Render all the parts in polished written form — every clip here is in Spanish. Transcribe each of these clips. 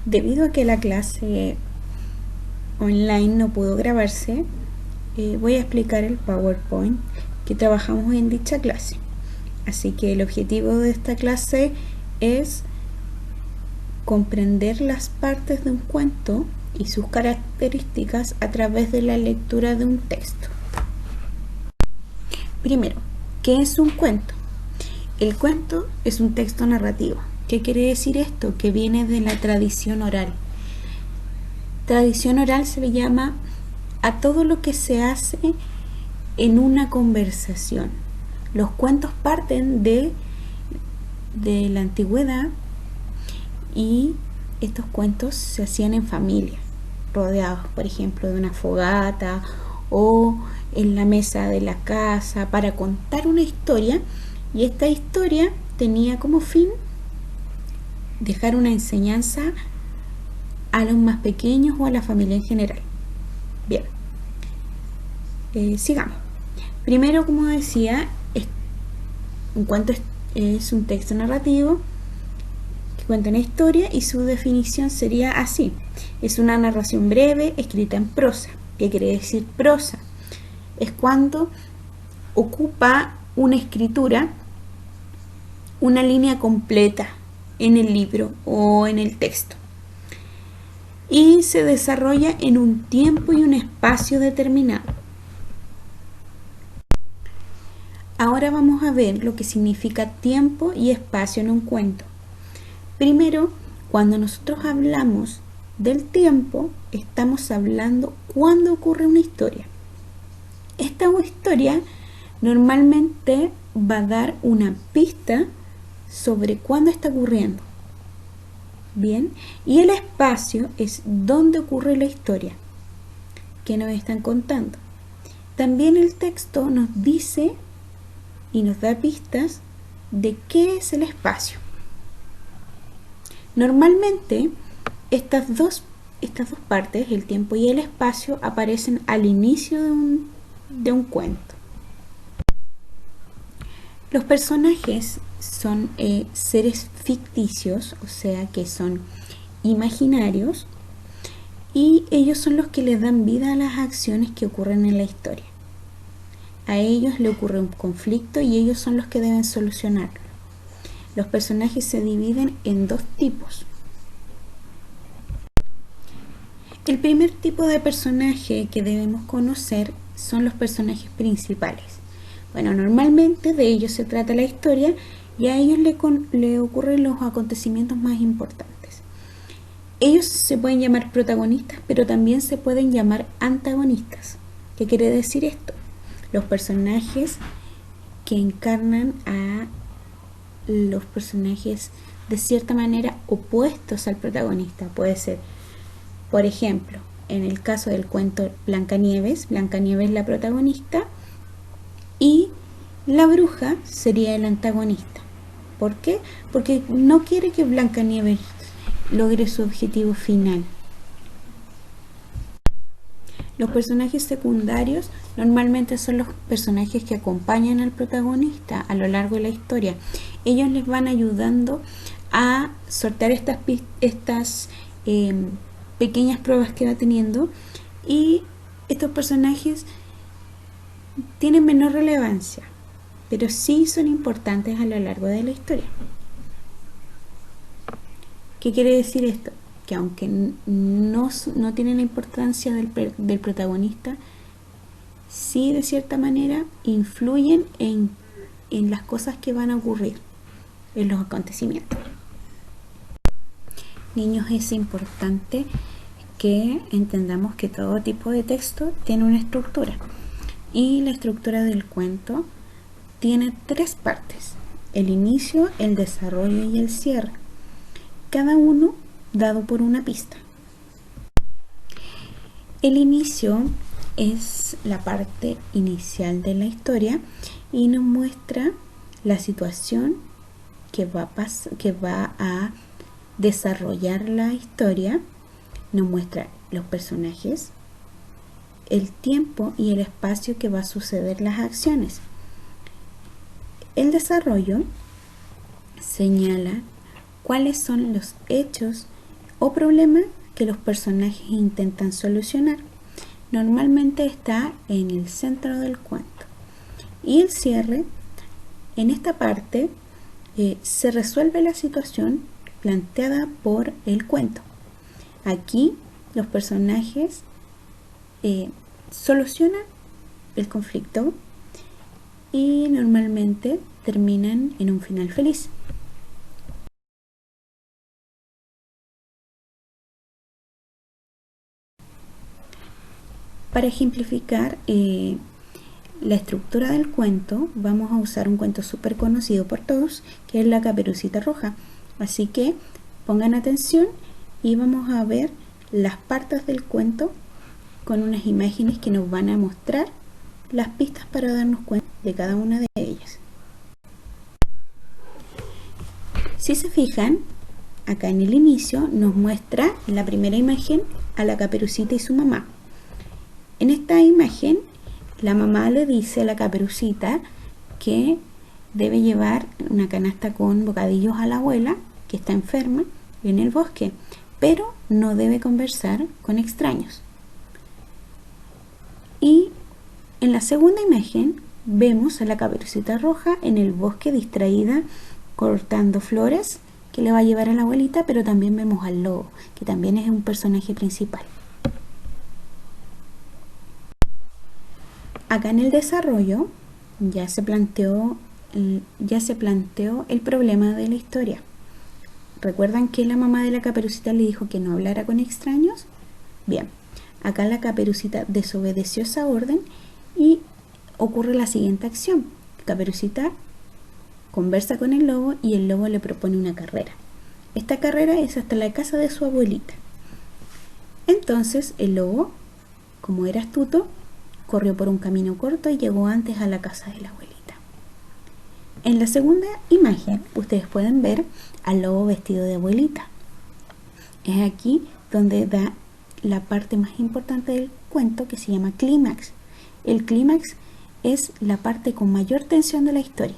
Debido a que la clase online no pudo grabarse, voy a explicar el PowerPoint que trabajamos en dicha clase. Así que el objetivo de esta clase es comprender las partes de un cuento y sus características a través de la lectura de un texto. Primero, ¿qué es un cuento? El cuento es un texto narrativo. ¿Qué quiere decir esto? Que viene de la tradición oral. Tradición oral se le llama a todo lo que se hace en una conversación. Los cuentos parten de la antigüedad y estos cuentos se hacían en familia, rodeados, por ejemplo, de una fogata o en la mesa de la casa para contar una historia, y esta historia tenía como fin dejar una enseñanza a los más pequeños o a la familia en general. Bien, sigamos. Primero, como decía, un cuento es un texto narrativo que cuenta una historia y su definición sería así: es una narración breve escrita en prosa. ¿Qué quiere decir prosa? Es cuando ocupa una escritura una línea completa en el libro o en el texto y se desarrolla en un tiempo y un espacio determinado. Ahora vamos a ver lo que significa tiempo y espacio en un cuento. Primero, cuando nosotros hablamos del tiempo, estamos hablando cuándo ocurre una historia. Esta historia normalmente va a dar una pista sobre cuándo está ocurriendo. Bien, y el espacio es donde ocurre la historia que nos están contando. También el texto nos dice y nos da pistas de qué es el espacio. Normalmente estas dos partes, el tiempo y el espacio, aparecen al inicio de un cuento. Los personajes son seres ficticios, o sea que son imaginarios, y ellos son los que le dan vida a las acciones que ocurren en la historia. A ellos le ocurre un conflicto y ellos son los que deben solucionarlo. Los personajes se dividen en dos tipos. El primer tipo de personaje que debemos conocer son los personajes principales. Bueno, normalmente de ellos se trata la historia y a ellos le ocurren los acontecimientos más importantes. Ellos se pueden llamar protagonistas, pero también se pueden llamar antagonistas. ¿Qué quiere decir esto? Los personajes que encarnan a los personajes de cierta manera opuestos al protagonista. Puede ser, por ejemplo, en el caso del cuento Blancanieves es la protagonista y la bruja sería el antagonista. ¿Por qué? Porque no quiere que Blancanieves logre su objetivo final. Los personajes secundarios normalmente son los personajes que acompañan al protagonista a lo largo de la historia. Ellos les van ayudando a sortear estas pequeñas pruebas que va teniendo, y estos personajes tienen menor relevancia, pero sí son importantes a lo largo de la historia. ¿Qué quiere decir esto? Que aunque no tienen la importancia del protagonista, sí de cierta manera influyen en las cosas que van a ocurrir, en los acontecimientos. Niños, es importante que entendamos que todo tipo de texto tiene una estructura, y la estructura del cuento tiene tres partes: el inicio, el desarrollo y el cierre, cada uno dado por una pista. El inicio es la parte inicial de la historia y nos muestra la situación que va a desarrollar la historia, nos muestra los personajes, el tiempo y el espacio que va a suceder las acciones. El desarrollo señala cuáles son los hechos o problema que los personajes intentan solucionar. Normalmente está en el centro del cuento. Y el cierre, en esta parte, se resuelve la situación planteada por el cuento. Aquí los personajes solucionan el conflicto y normalmente terminan en un final feliz. Para ejemplificar la estructura del cuento, vamos a usar un cuento súper conocido por todos, que es La Caperucita Roja. Así que pongan atención y vamos a ver las partes del cuento con unas imágenes que nos van a mostrar las pistas para darnos cuenta de cada una de ellas. Si se fijan, acá en el inicio nos muestra la primera imagen a la Caperucita y su mamá. En esta imagen, la mamá le dice a la Caperucita que debe llevar una canasta con bocadillos a la abuela, que está enferma, en el bosque, pero no debe conversar con extraños. Y en la segunda imagen vemos a la Caperucita Roja en el bosque distraída cortando flores que le va a llevar a la abuelita, pero también vemos al lobo, que también es un personaje principal. Acá en el desarrollo ya se planteó el problema de la historia. ¿Recuerdan que la mamá de la Caperucita le dijo que no hablara con extraños? Bien, acá la Caperucita desobedeció esa orden y ocurre la siguiente acción. Caperucita conversa con el lobo y el lobo le propone una carrera. Esta carrera es hasta la casa de su abuelita. Entonces el lobo, como era astuto, corrió por un camino corto y llegó antes a la casa de la abuelita. En la segunda imagen ustedes pueden ver al lobo vestido de abuelita. Es aquí donde da la parte más importante del cuento, que se llama clímax. El clímax es la parte con mayor tensión de la historia.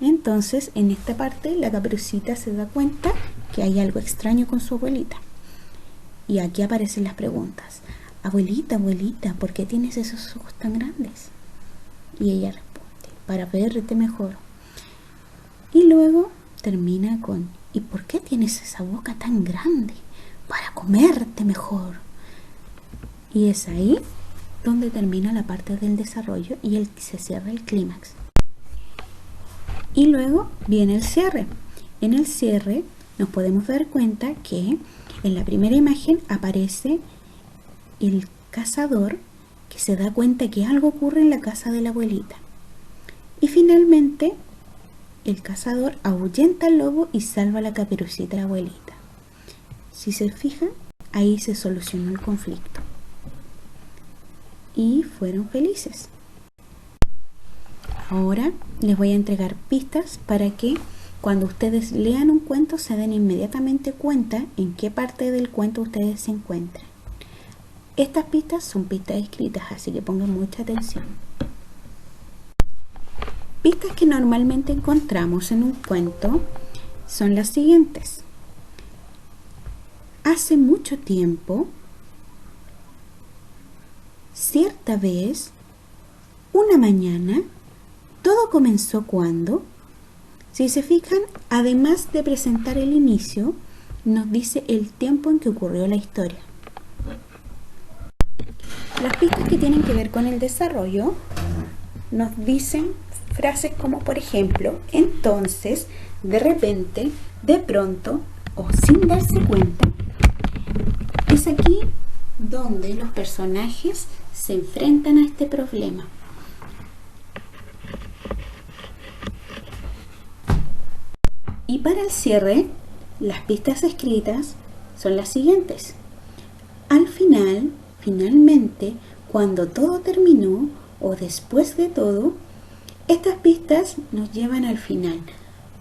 Entonces, en esta parte la Caperucita se da cuenta que hay algo extraño con su abuelita. Y aquí aparecen las preguntas. Abuelita, abuelita, ¿por qué tienes esos ojos tan grandes? Y ella responde, para verte mejor. Y luego termina con, ¿y por qué tienes esa boca tan grande? Para comerte mejor. Y es ahí donde termina la parte del desarrollo y se cierra el clímax. Y luego viene el cierre. En el cierre nos podemos dar cuenta que en la primera imagen aparece el cazador que se da cuenta que algo ocurre en la casa de la abuelita. Y finalmente el cazador ahuyenta al lobo y salva a la Caperucita y a la abuelita. Si se fijan, ahí se solucionó el conflicto. Y fueron felices. Ahora les voy a entregar pistas para que cuando ustedes lean un cuento se den inmediatamente cuenta en qué parte del cuento ustedes se encuentran. Estas pistas son pistas escritas, así que pongan mucha atención. Pistas que normalmente encontramos en un cuento son las siguientes. Hace mucho tiempo, cierta vez, una mañana, todo comenzó cuando, si se fijan, además de presentar el inicio, nos dice el tiempo en que ocurrió la historia. Las pistas que tienen que ver con el desarrollo nos dicen frases como, por ejemplo, entonces, de repente, de pronto o sin darse cuenta. Es aquí donde los personajes se enfrentan a este problema. Y para el cierre, las pistas escritas son las siguientes. Al final, finalmente, cuando todo terminó o después de todo, estas pistas nos llevan al final,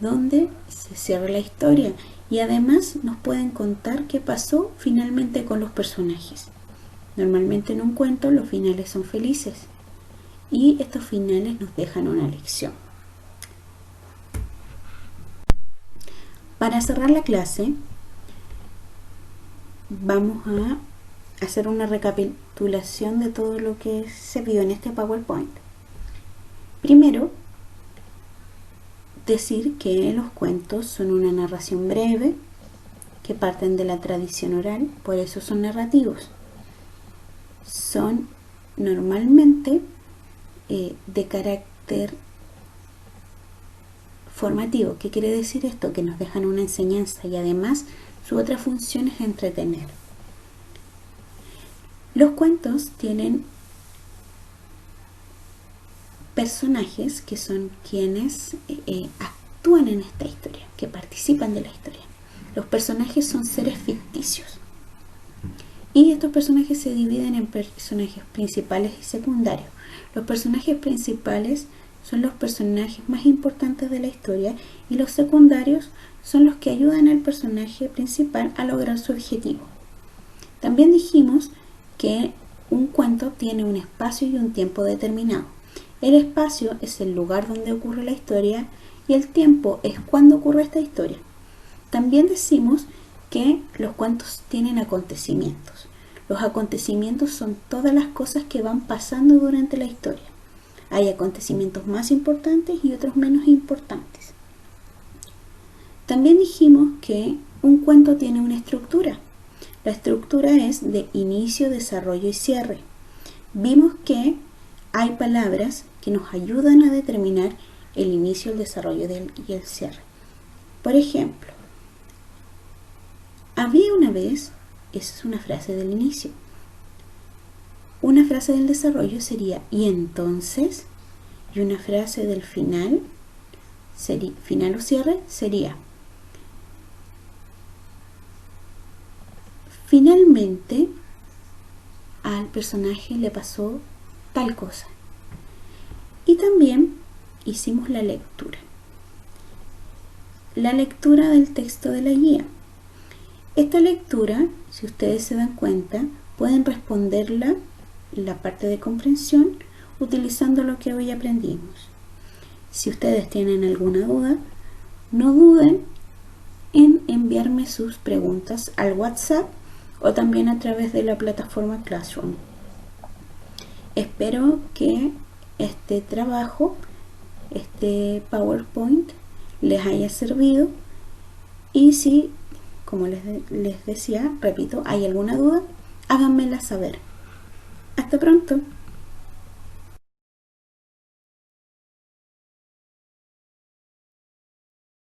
donde se cierra la historia y además nos pueden contar qué pasó finalmente con los personajes. Normalmente en un cuento los finales son felices y estos finales nos dejan una lección. Para cerrar la clase, vamos a hacer una recapitulación de todo lo que se vio en este PowerPoint. Primero, decir que los cuentos son una narración breve que parten de la tradición oral, por eso son narrativos. Son normalmente de carácter formativo. ¿Qué quiere decir esto? Que nos dejan una enseñanza y además su otra función es entretener. Los cuentos tienen personajes que son quienes actúan en esta historia, que participan de la historia. Los personajes son seres ficticios y estos personajes se dividen en personajes principales y secundarios. Los personajes principales son los personajes más importantes de la historia y los secundarios son los que ayudan al personaje principal a lograr su objetivo. También dijimos que un cuento tiene un espacio y un tiempo determinado. El espacio es el lugar donde ocurre la historia y el tiempo es cuando ocurre esta historia. También decimos que los cuentos tienen acontecimientos. Los acontecimientos son todas las cosas que van pasando durante la historia. Hay acontecimientos más importantes y otros menos importantes. También dijimos que un cuento tiene una estructura. La estructura es de inicio, desarrollo y cierre. Vimos que hay palabras que nos ayudan a determinar el inicio, el desarrollo y el cierre. Por ejemplo, había una vez, esa es una frase del inicio. Una frase del desarrollo sería y entonces, y una frase del final, final o cierre, sería finalmente al personaje le pasó tal cosa. Y también hicimos la lectura. La lectura del texto de la guía. Esta lectura, si ustedes se dan cuenta, pueden responderla la parte de comprensión utilizando lo que hoy aprendimos. Si ustedes tienen alguna duda, no duden en enviarme sus preguntas al WhatsApp o también a través de la plataforma Classroom. Espero que este trabajo, este PowerPoint, les haya servido y si, como les decía, repito, hay alguna duda, háganmela saber. Hasta pronto.